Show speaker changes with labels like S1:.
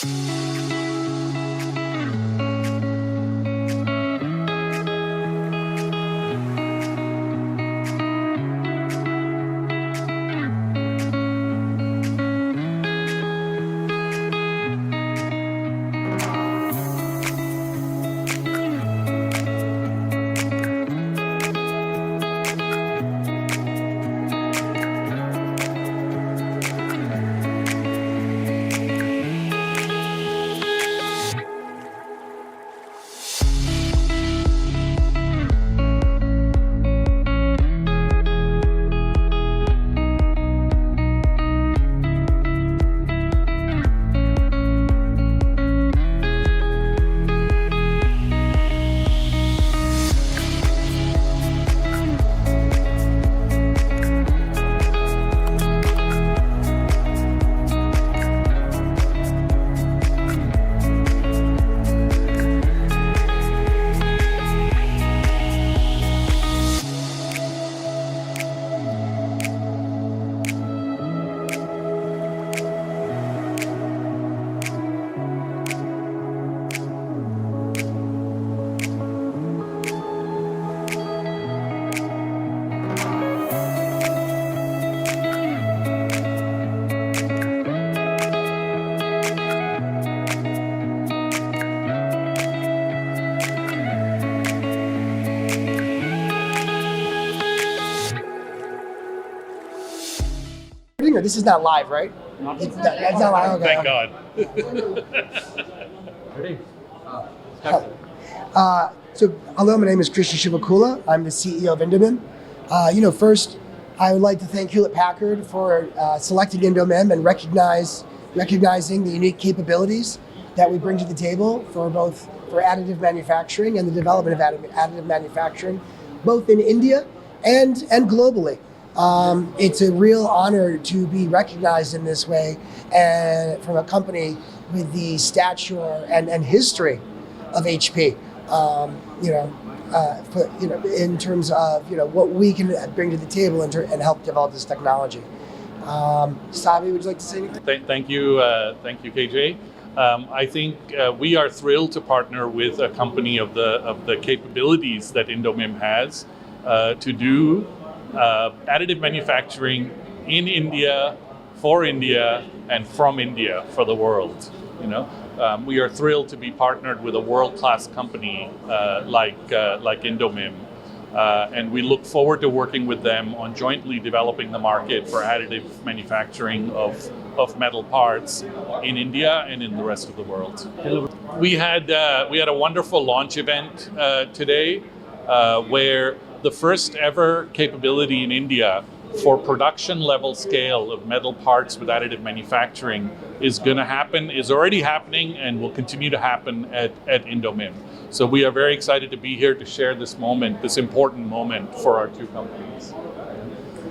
S1: This is not live, right? That's not live. Okay.
S2: Thank God.
S1: So, hello, my name is Christian Shivakula. I'm the CEO of Indo-MIM. First, I would like to thank Hewlett-Packard for selecting Indo-MIM and recognizing the unique capabilities that we bring to the table for additive manufacturing and the development of additive manufacturing, both in India and globally. It's a real honor to be recognized in this way, and from a company with the stature and history of HP. In terms of what we can bring to the table and help develop this technology. Sabi, would you like to say anything?
S2: Thank you, KJ. I think we are thrilled to partner with a company of the capabilities that Indo-MIM has to do additive manufacturing in India, for India, and from India for the world. We are thrilled to be partnered with a world-class company like Indo-MIM, and we look forward to working with them on jointly developing the market for additive manufacturing of metal parts in India and in the rest of the world. We had a wonderful launch event today where the first ever capability in India for production level scale of metal parts with additive manufacturing is already happening, and will continue to happen at Indo-MIM. So we are very excited to be here to share this important moment for our two companies.